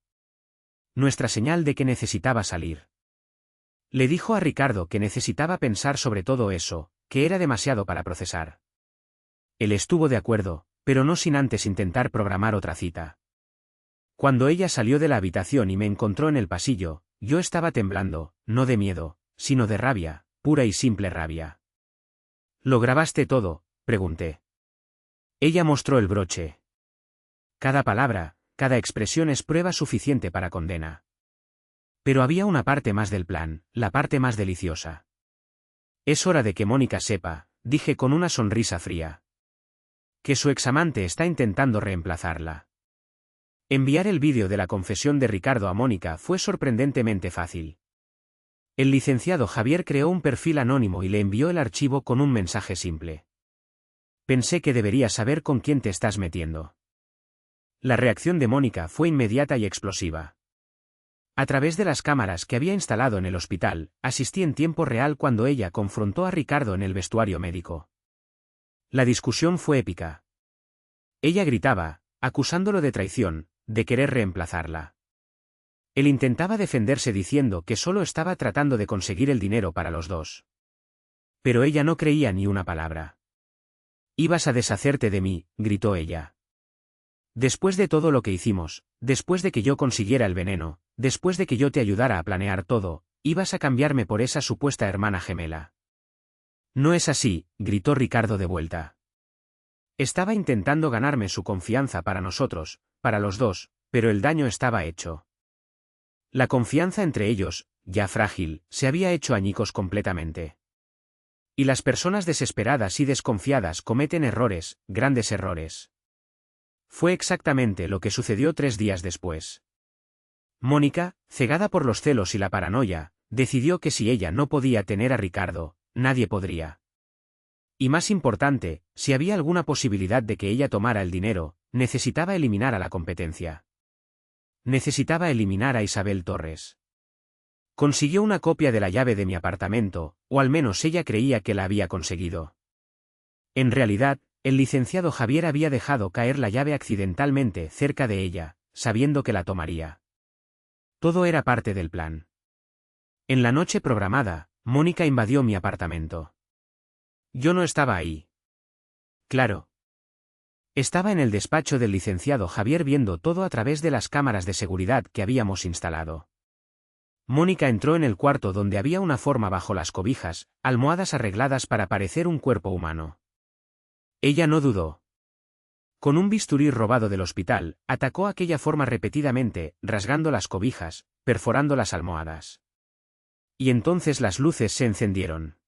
Nuestra señal de que necesitaba salir. Le dijo a Ricardo que necesitaba pensar sobre todo eso, que era demasiado para procesar. Él estuvo de acuerdo, pero no sin antes intentar programar otra cita. Cuando ella salió de la habitación y me encontró en el pasillo, yo estaba temblando, no de miedo, sino de rabia, pura y simple rabia. ¿Lo grabaste todo?, pregunté. Ella mostró el broche. Cada palabra, cada expresión es prueba suficiente para condena. Pero había una parte más del plan, la parte más deliciosa. Es hora de que Mónica sepa, dije con una sonrisa fría. que su examante está intentando reemplazarla. Enviar el vídeo de la confesión de Ricardo a Mónica fue sorprendentemente fácil. El licenciado Javier creó un perfil anónimo y le envió el archivo con un mensaje simple. Pensé que deberías saber con quién te estás metiendo. La reacción de Mónica fue inmediata y explosiva. A través de las cámaras que había instalado en el hospital, asistí en tiempo real cuando ella confrontó a Ricardo en el vestuario médico. La discusión fue épica. Ella gritaba, acusándolo de traición, de querer reemplazarla. Él intentaba defenderse diciendo que solo estaba tratando de conseguir el dinero para los dos. Pero ella no creía ni una palabra. «Ibas a deshacerte de mí», gritó ella. «Después de todo lo que hicimos, después de que yo consiguiera el veneno, después de que yo te ayudara a planear todo, ibas a cambiarme por esa supuesta hermana gemela». «No es así», gritó Ricardo de vuelta. Estaba intentando ganarme su confianza para nosotros, para los dos, pero el daño estaba hecho. La confianza entre ellos, ya frágil, se había hecho añicos completamente. Y las personas desesperadas y desconfiadas cometen errores, grandes errores. Fue exactamente lo que sucedió 3 días después. Mónica, cegada por los celos y la paranoia, decidió que si ella no podía tener a Ricardo, nadie podría. Y más importante, si había alguna posibilidad de que ella tomara el dinero, necesitaba eliminar a la competencia. Necesitaba eliminar a Isabel Torres. Consiguió una copia de la llave de mi apartamento, o al menos ella creía que la había conseguido. En realidad, el licenciado Javier había dejado caer la llave accidentalmente cerca de ella, sabiendo que la tomaría. Todo era parte del plan. En la noche programada, Mónica invadió mi apartamento. Yo no estaba ahí. Claro. Estaba en el despacho del licenciado Javier viendo todo a través de las cámaras de seguridad que habíamos instalado. Mónica entró en el cuarto donde había una forma bajo las cobijas, almohadas arregladas para parecer un cuerpo humano. Ella no dudó. Con un bisturí robado del hospital, atacó aquella forma repetidamente, rasgando las cobijas, perforando las almohadas. Y entonces las luces se encendieron.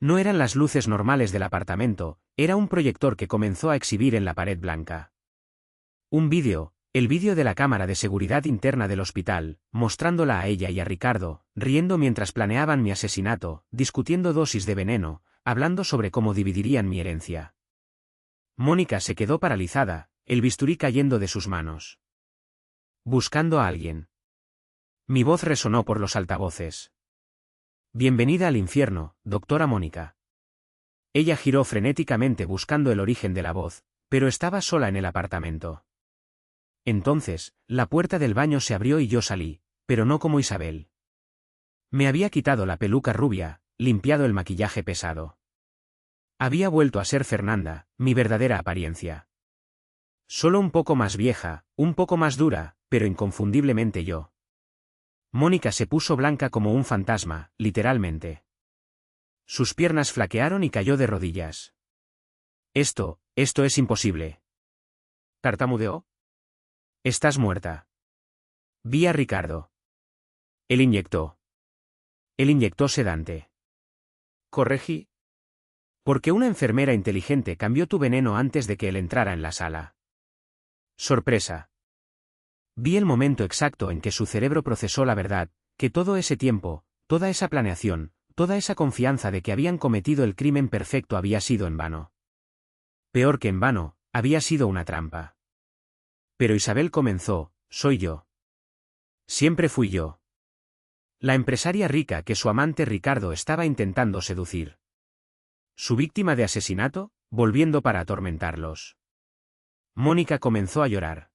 No eran las luces normales del apartamento, era un proyector que comenzó a exhibir en la pared blanca. Un vídeo, el vídeo de la cámara de seguridad interna del hospital, mostrándola a ella y a Ricardo, riendo mientras planeaban mi asesinato, discutiendo dosis de veneno, hablando sobre cómo dividirían mi herencia. Mónica se quedó paralizada, el bisturí cayendo de sus manos. Buscando a alguien. Mi voz resonó por los altavoces. «Bienvenida al infierno, doctora Mónica». Ella giró frenéticamente buscando el origen de la voz, pero estaba sola en el apartamento. Entonces, la puerta del baño se abrió y yo salí, pero no como Isabel. Me había quitado la peluca rubia, limpiado el maquillaje pesado. Había vuelto a ser Fernanda, mi verdadera apariencia. Solo un poco más vieja, un poco más dura, pero inconfundiblemente yo. Mónica se puso blanca como un fantasma, literalmente. Sus piernas flaquearon y cayó de rodillas. Esto es imposible». ¿Tartamudeó? «Estás muerta». Vi a Ricardo. Él inyectó sedante. «¿Corregí?» «Porque una enfermera inteligente cambió tu veneno antes de que él entrara en la sala». Sorpresa. Vi el momento exacto en que su cerebro procesó la verdad, que todo ese tiempo, toda esa planeación, toda esa confianza de que habían cometido el crimen perfecto había sido en vano. Peor que en vano, había sido una trampa. Pero Isabel comenzó, soy yo. Siempre fui yo. La empresaria rica que su amante Ricardo estaba intentando seducir. Su víctima de asesinato, volviendo para atormentarlos. Mónica comenzó a llorar.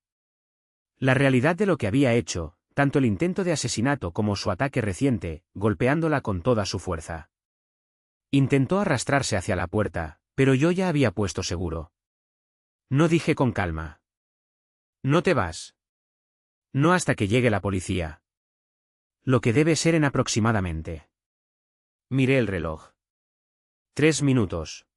La realidad de lo que había hecho, tanto el intento de asesinato como su ataque reciente, golpeándola con toda su fuerza. Intentó arrastrarse hacia la puerta, pero yo ya había puesto seguro. No, dije con calma. No te vas. No hasta que llegue la policía. Lo que debe ser en aproximadamente. Miré el reloj. 3 minutos.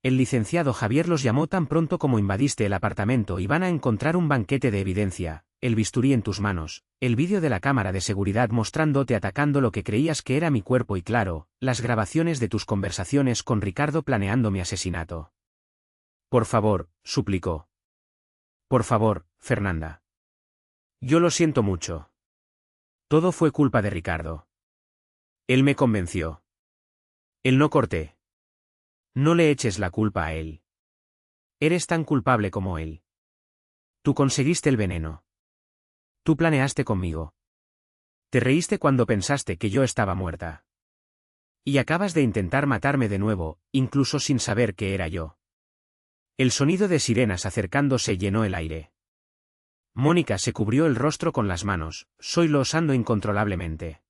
El licenciado Javier los llamó tan pronto como invadiste el apartamento y van a encontrar un banquete de evidencia, el bisturí en tus manos, el vídeo de la cámara de seguridad mostrándote atacando lo que creías que era mi cuerpo y claro, las grabaciones de tus conversaciones con Ricardo planeando mi asesinato. Por favor, suplicó. Por favor, Fernanda. Yo lo siento mucho. Todo fue culpa de Ricardo. Él me convenció. Él no corté. No le eches la culpa a él. Eres tan culpable como él. Tú conseguiste el veneno. Tú planeaste conmigo. Te reíste cuando pensaste que yo estaba muerta. Y acabas de intentar matarme de nuevo, incluso sin saber que era yo. El sonido de sirenas acercándose llenó el aire. Mónica se cubrió el rostro con las manos, sollozando incontrolablemente.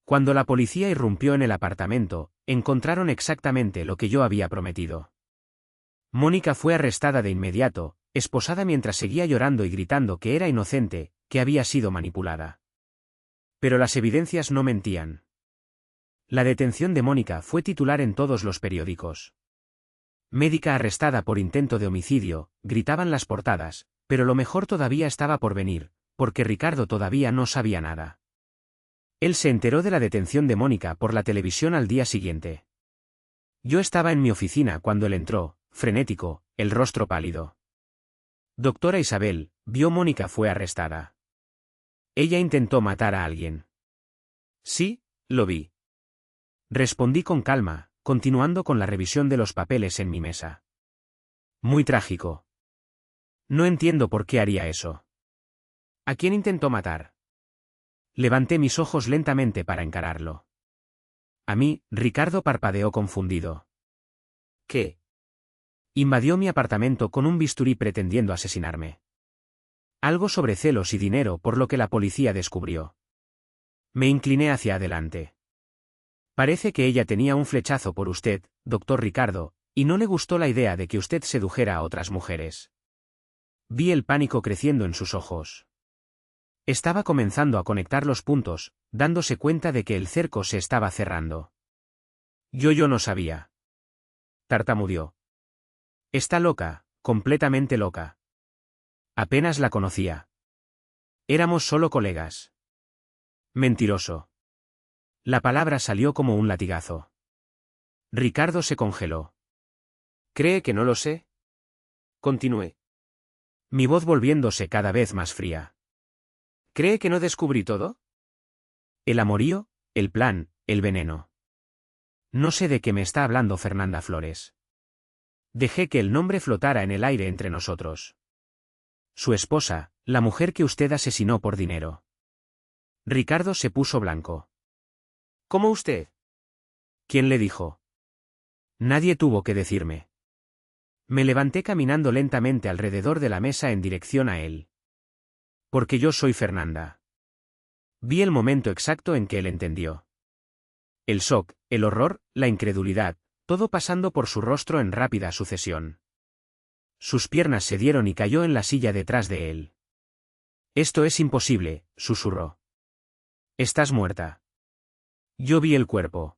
Cuando la policía irrumpió en el apartamento, encontraron exactamente lo que yo había prometido. Mónica fue arrestada de inmediato, esposada mientras seguía llorando y gritando que era inocente, que había sido manipulada. Pero las evidencias no mentían. La detención de Mónica fue titular en todos los periódicos. Médica arrestada por intento de homicidio, gritaban las portadas, pero lo mejor todavía estaba por venir, porque Ricardo todavía no sabía nada. Él se enteró de la detención de Mónica por la televisión al día siguiente. Yo estaba en mi oficina cuando él entró, frenético, el rostro pálido. Doctora Isabel, vio Mónica fue arrestada. Ella intentó matar a alguien. Sí, lo vi. Respondí con calma, continuando con la revisión de los papeles en mi mesa. Muy trágico. No entiendo por qué haría eso. ¿A quién intentó matar? Levanté mis ojos lentamente para encararlo. A mí, Ricardo parpadeó confundido. ¿Qué? Invadió mi apartamento con un bisturí pretendiendo asesinarme. Algo sobre celos y dinero por lo que la policía descubrió. Me incliné hacia adelante. Parece que ella tenía un flechazo por usted, doctor Ricardo, y no le gustó la idea de que usted sedujera a otras mujeres. Vi el pánico creciendo en sus ojos. Estaba comenzando a conectar los puntos, dándose cuenta de que el cerco se estaba cerrando. Yo no sabía. Tartamudeó. Está loca, completamente loca. Apenas la conocía. Éramos solo colegas. Mentiroso. La palabra salió como un latigazo. Ricardo se congeló. ¿Cree que no lo sé? Continué. Mi voz volviéndose cada vez más fría. ¿Cree que no descubrí todo? El amorío, el plan, el veneno. No sé de qué me está hablando Fernanda Flores. Dejé que el nombre flotara en el aire entre nosotros. Su esposa, la mujer que usted asesinó por dinero. Ricardo se puso blanco. ¿Cómo usted? ¿Quién le dijo? Nadie tuvo que decirme. Me levanté caminando lentamente alrededor de la mesa en dirección a él. Porque yo soy Fernanda. Vi el momento exacto en que él entendió. El shock, el horror, la incredulidad, todo pasando por su rostro en rápida sucesión. Sus piernas se dieron y cayó en la silla detrás de él. Esto es imposible, susurró. Estás muerta. Yo vi el cuerpo.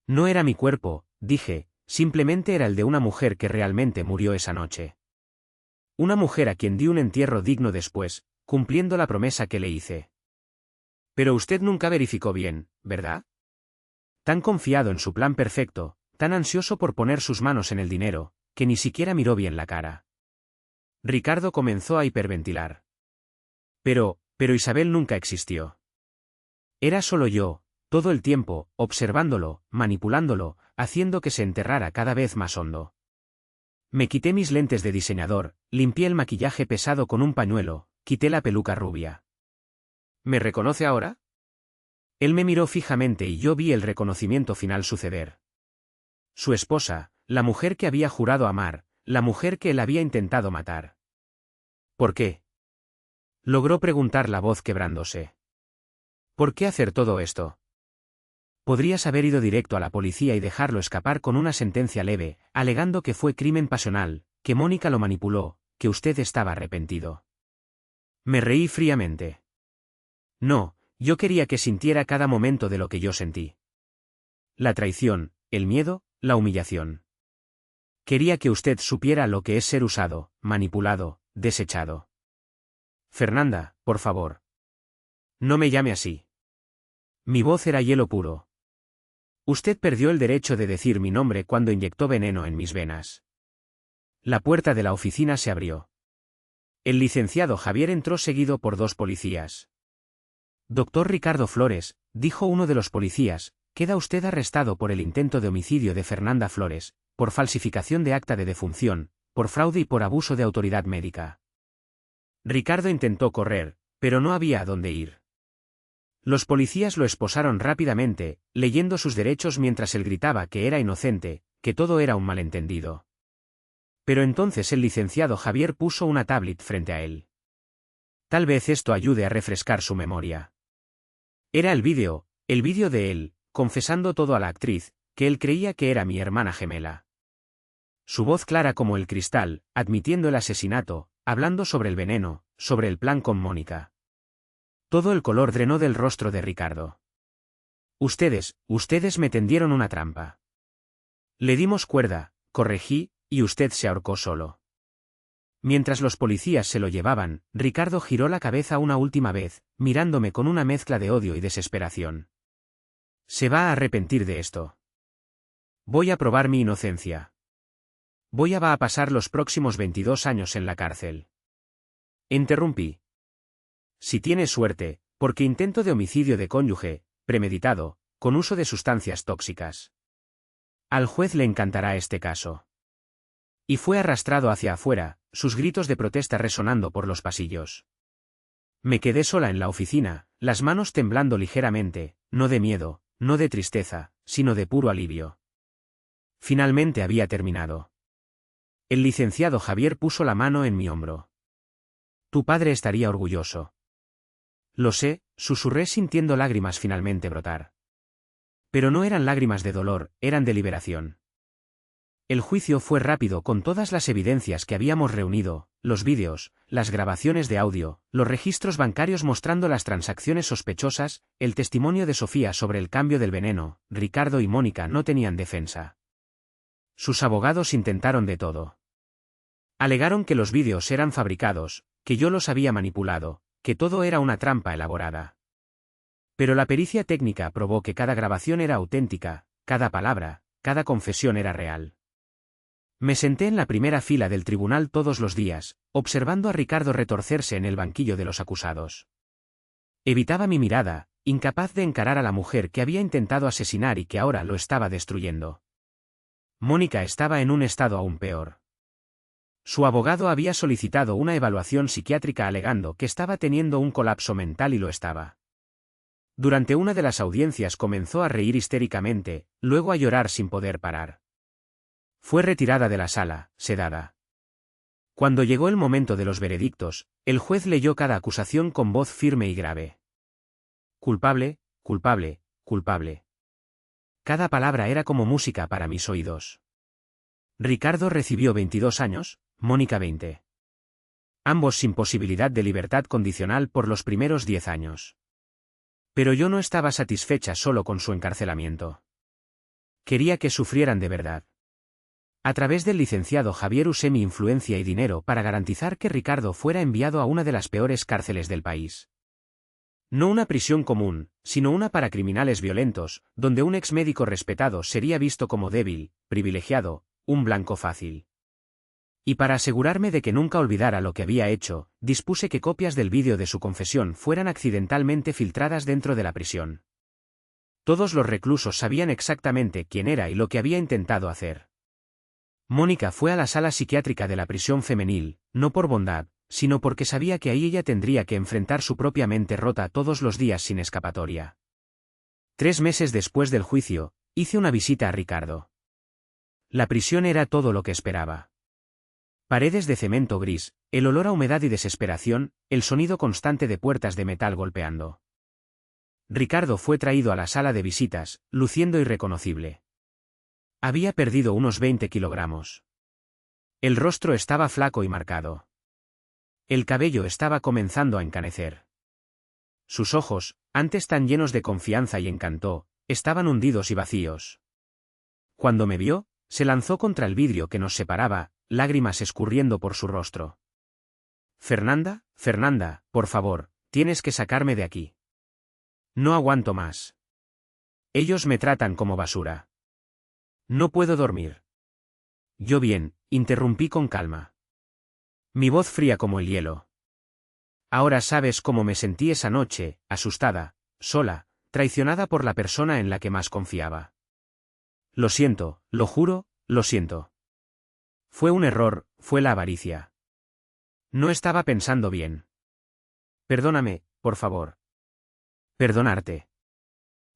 No era mi cuerpo, dije, simplemente era el de una mujer que realmente murió esa noche. Una mujer a quien di un entierro digno después, cumpliendo la promesa que le hice. Pero usted nunca verificó bien, ¿verdad? Tan confiado en su plan perfecto, tan ansioso por poner sus manos en el dinero, que ni siquiera miró bien la cara. Ricardo comenzó a hiperventilar. Pero Isabel nunca existió. Era solo yo, todo el tiempo, observándolo, manipulándolo, haciendo que se enterrara cada vez más hondo. Me quité mis lentes de diseñador, limpié el maquillaje pesado con un pañuelo, quité la peluca rubia. ¿Me reconoce ahora? Él me miró fijamente y yo vi el reconocimiento final suceder. Su esposa, la mujer que había jurado amar, la mujer que él había intentado matar. ¿Por qué? Logró preguntar la voz quebrándose. ¿Por qué hacer todo esto? Podrías haber ido directo a la policía y dejarlo escapar con una sentencia leve, alegando que fue crimen pasional, que Mónica lo manipuló, que usted estaba arrepentido. Me reí fríamente. No, yo quería que sintiera cada momento de lo que yo sentí. La traición, el miedo, la humillación. Quería que usted supiera lo que es ser usado, manipulado, desechado. Fernanda, por favor. No me llame así. Mi voz era hielo puro. Usted perdió el derecho de decir mi nombre cuando inyectó veneno en mis venas. La puerta de la oficina se abrió. El licenciado Javier entró seguido por 2 policías. Doctor Ricardo Flores, dijo uno de los policías, queda usted arrestado por el intento de homicidio de Fernanda Flores, por falsificación de acta de defunción, por fraude y por abuso de autoridad médica. Ricardo intentó correr, pero no había a dónde ir. Los policías lo esposaron rápidamente, leyendo sus derechos mientras él gritaba que era inocente, que todo era un malentendido. Pero entonces el licenciado Javier puso una tablet frente a él. Tal vez esto ayude a refrescar su memoria. Era el vídeo de él, confesando todo a la actriz, que él creía que era mi hermana gemela. Su voz clara como el cristal, admitiendo el asesinato, hablando sobre el veneno, sobre el plan con Mónica. Todo el color drenó del rostro de Ricardo. Ustedes me tendieron una trampa. Le dimos cuerda, corregí, y usted se ahorcó solo. Mientras los policías se lo llevaban, Ricardo giró la cabeza una última vez, mirándome con una mezcla de odio y desesperación. Se va a arrepentir de esto. Voy a probar mi inocencia. Va a pasar los próximos 22 años en la cárcel. Interrumpí. Si tiene suerte, porque intento de homicidio de cónyuge, premeditado, con uso de sustancias tóxicas. Al juez le encantará este caso. Y fue arrastrado hacia afuera, sus gritos de protesta resonando por los pasillos. Me quedé sola en la oficina, las manos temblando ligeramente, no de miedo, no de tristeza, sino de puro alivio. Finalmente había terminado. El licenciado Javier puso la mano en mi hombro. Tu padre estaría orgulloso. Lo sé, susurré sintiendo lágrimas finalmente brotar. Pero no eran lágrimas de dolor, eran de liberación. El juicio fue rápido con todas las evidencias que habíamos reunido, los vídeos, las grabaciones de audio, los registros bancarios mostrando las transacciones sospechosas, el testimonio de Sofía sobre el cambio del veneno. Ricardo y Mónica no tenían defensa. Sus abogados intentaron de todo. Alegaron que los vídeos eran fabricados, que yo los había manipulado, que todo era una trampa elaborada. Pero la pericia técnica probó que cada grabación era auténtica, cada palabra, cada confesión era real. Me senté en la primera fila del tribunal todos los días, observando a Ricardo retorcerse en el banquillo de los acusados. Evitaba mi mirada, incapaz de encarar a la mujer que había intentado asesinar y que ahora lo estaba destruyendo. Mónica estaba en un estado aún peor. Su abogado había solicitado una evaluación psiquiátrica alegando que estaba teniendo un colapso mental y lo estaba. Durante una de las audiencias comenzó a reír histéricamente, luego a llorar sin poder parar. Fue retirada de la sala, sedada. Cuando llegó el momento de los veredictos, el juez leyó cada acusación con voz firme y grave. Culpable, culpable, culpable. Cada palabra era como música para mis oídos. Ricardo recibió 22 años, Mónica 20. Ambos sin posibilidad de libertad condicional por los primeros 10 años. Pero yo no estaba satisfecha solo con su encarcelamiento. Quería que sufrieran de verdad. A través del licenciado Javier usé mi influencia y dinero para garantizar que Ricardo fuera enviado a una de las peores cárceles del país. No una prisión común, sino una para criminales violentos, donde un ex médico respetado sería visto como débil, privilegiado, un blanco fácil. Y para asegurarme de que nunca olvidara lo que había hecho, dispuse que copias del vídeo de su confesión fueran accidentalmente filtradas dentro de la prisión. Todos los reclusos sabían exactamente quién era y lo que había intentado hacer. Mónica fue a la sala psiquiátrica de la prisión femenil, no por bondad, sino porque sabía que ahí ella tendría que enfrentar su propia mente rota todos los días sin escapatoria. 3 meses después del juicio, hice una visita a Ricardo. La prisión era todo lo que esperaba. Paredes de cemento gris, el olor a humedad y desesperación, el sonido constante de puertas de metal golpeando. Ricardo fue traído a la sala de visitas, luciendo irreconocible. Había perdido unos 20 kilogramos. El rostro estaba flaco y marcado. El cabello estaba comenzando a encanecer. Sus ojos, antes tan llenos de confianza y encanto, estaban hundidos y vacíos. Cuando me vio, se lanzó contra el vidrio que nos separaba, lágrimas escurriendo por su rostro. Fernanda, Fernanda, por favor, tienes que sacarme de aquí. No aguanto más. Ellos me tratan como basura. No puedo dormir. Yo bien, interrumpí con calma. Mi voz fría como el hielo. Ahora sabes cómo me sentí esa noche, asustada, sola, traicionada por la persona en la que más confiaba. Lo siento, lo juro, lo siento. Fue un error, fue la avaricia. No estaba pensando bien. Perdóname, por favor. Perdonarte.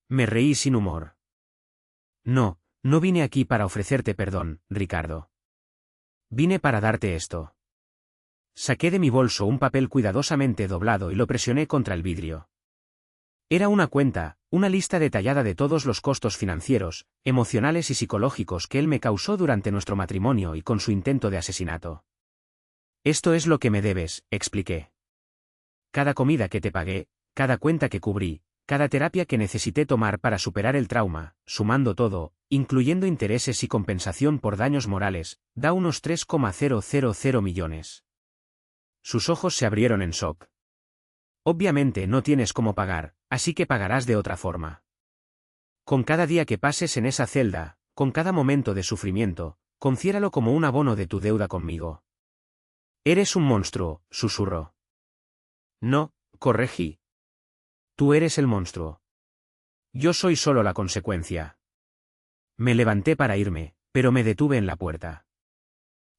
Me reí sin humor. No, no vine aquí para ofrecerte perdón, Ricardo. Vine para darte esto. Saqué de mi bolso un papel cuidadosamente doblado y lo presioné contra el vidrio. Era una cuenta, una lista detallada de todos los costos financieros, emocionales y psicológicos que él me causó durante nuestro matrimonio y con su intento de asesinato. Esto es lo que me debes, expliqué. Cada comida que te pagué, cada cuenta que cubrí, cada terapia que necesité tomar para superar el trauma, sumando todo, incluyendo intereses y compensación por daños morales, da unos 3,000 millones. Sus ojos se abrieron en shock. Obviamente no tienes cómo pagar, así que pagarás de otra forma. Con cada día que pases en esa celda, con cada momento de sufrimiento, considéralo como un abono de tu deuda conmigo. Eres un monstruo, susurró. No, corregí. Tú eres el monstruo. Yo soy solo la consecuencia. Me levanté para irme, pero me detuve en la puerta.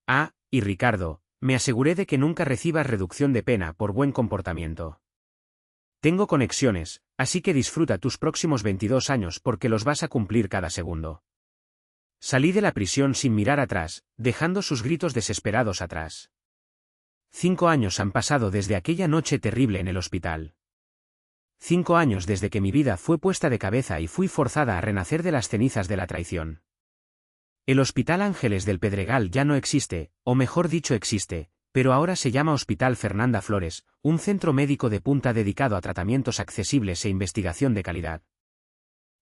Ah, y Ricardo, me aseguré de que nunca recibas reducción de pena por buen comportamiento. Tengo conexiones, así que disfruta tus próximos 22 años porque los vas a cumplir cada segundo. Salí de la prisión sin mirar atrás, dejando sus gritos desesperados atrás. 5 años han pasado desde aquella noche terrible en el hospital. 5 años desde que mi vida fue puesta de cabeza y fui forzada a renacer de las cenizas de la traición. El Hospital Ángeles del Pedregal ya no existe, o mejor dicho existe, pero ahora se llama Hospital Fernanda Flores, un centro médico de punta dedicado a tratamientos accesibles e investigación de calidad.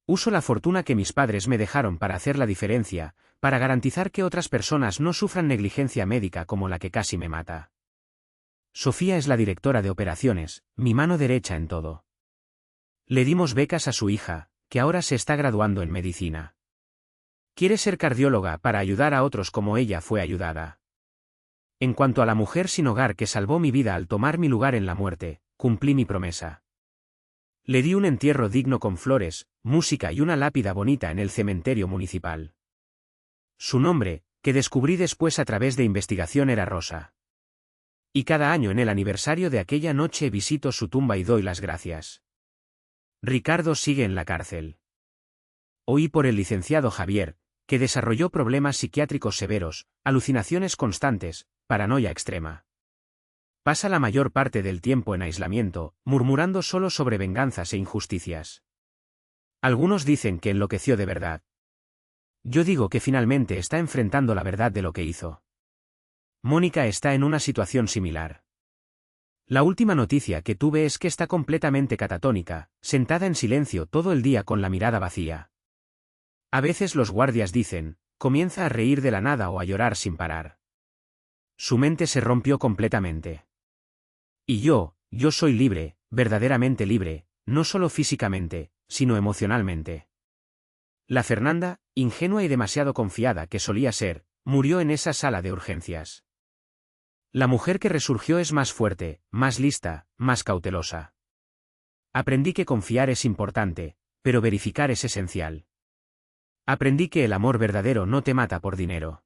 Uso la fortuna que mis padres me dejaron para hacer la diferencia, para garantizar que otras personas no sufran negligencia médica como la que casi me mata. Sofía es la directora de operaciones, mi mano derecha en todo. Le dimos becas a su hija, que ahora se está graduando en medicina. Quiere ser cardióloga para ayudar a otros como ella fue ayudada. En cuanto a la mujer sin hogar que salvó mi vida al tomar mi lugar en la muerte, cumplí mi promesa. Le di un entierro digno con flores, música y una lápida bonita en el cementerio municipal. Su nombre, que descubrí después a través de investigación, era Rosa. Y cada año en el aniversario de aquella noche visito su tumba y doy las gracias. Ricardo sigue en la cárcel. Oí por el licenciado Javier, que desarrolló problemas psiquiátricos severos, alucinaciones constantes, paranoia extrema. Pasa la mayor parte del tiempo en aislamiento, murmurando solo sobre venganzas e injusticias. Algunos dicen que enloqueció de verdad. Yo digo que finalmente está enfrentando la verdad de lo que hizo. Mónica está en una situación similar. La última noticia que tuve es que está completamente catatónica, sentada en silencio todo el día con la mirada vacía. A veces los guardias dicen, comienza a reír de la nada o a llorar sin parar. Su mente se rompió completamente. Y yo soy libre, verdaderamente libre, no solo físicamente, sino emocionalmente. La Fernanda, ingenua y demasiado confiada que solía ser, murió en esa sala de urgencias. La mujer que resurgió es más fuerte, más lista, más cautelosa. Aprendí que confiar es importante, pero verificar es esencial. Aprendí que el amor verdadero no te mata por dinero.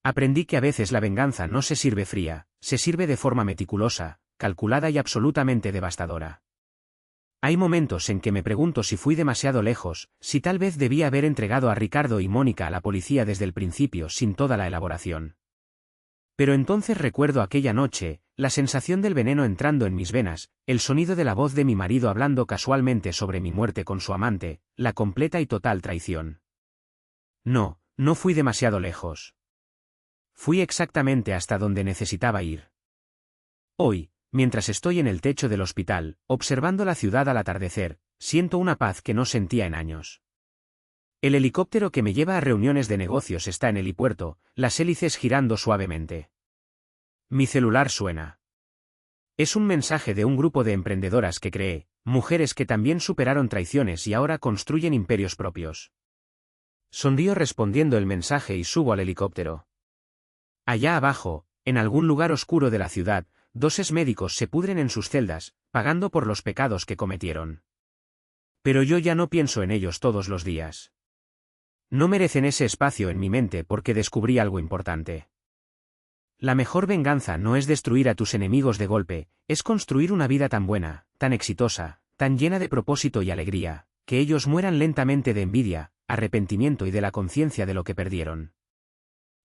Aprendí que a veces la venganza no se sirve fría, se sirve de forma meticulosa, calculada y absolutamente devastadora. Hay momentos en que me pregunto si fui demasiado lejos, si tal vez debía haber entregado a Ricardo y Mónica a la policía desde el principio sin toda la elaboración. Pero entonces recuerdo aquella noche, la sensación del veneno entrando en mis venas, el sonido de la voz de mi marido hablando casualmente sobre mi muerte con su amante, la completa y total traición. No fui demasiado lejos. Fui exactamente hasta donde necesitaba ir. Hoy, mientras estoy en el techo del hospital, observando la ciudad al atardecer, siento una paz que no sentía en años. El helicóptero que me lleva a reuniones de negocios está en el helipuerto, las hélices girando suavemente. Mi celular suena. Es un mensaje de un grupo de emprendedoras que creé, mujeres que también superaron traiciones y ahora construyen imperios propios. Sonrío respondiendo el mensaje y subo al helicóptero. Allá abajo, en algún lugar oscuro de la ciudad, 2 médicos se pudren en sus celdas, pagando por los pecados que cometieron. Pero yo ya no pienso en ellos todos los días. No merecen ese espacio en mi mente porque descubrí algo importante. La mejor venganza no es destruir a tus enemigos de golpe, es construir una vida tan buena, tan exitosa, tan llena de propósito y alegría, que ellos mueran lentamente de envidia, arrepentimiento y de la conciencia de lo que perdieron.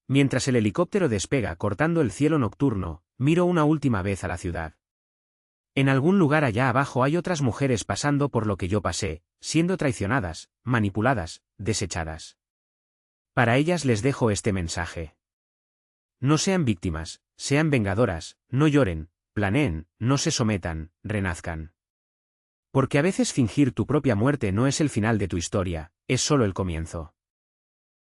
Mientras el helicóptero despega cortando el cielo nocturno, miro una última vez a la ciudad. En algún lugar allá abajo hay otras mujeres pasando por lo que yo pasé, siendo traicionadas, manipuladas, desechadas. Para ellas les dejo este mensaje. No sean víctimas, sean vengadoras, no lloren, planeen, no se sometan, renazcan. Porque a veces fingir tu propia muerte no es el final de tu historia, es solo el comienzo.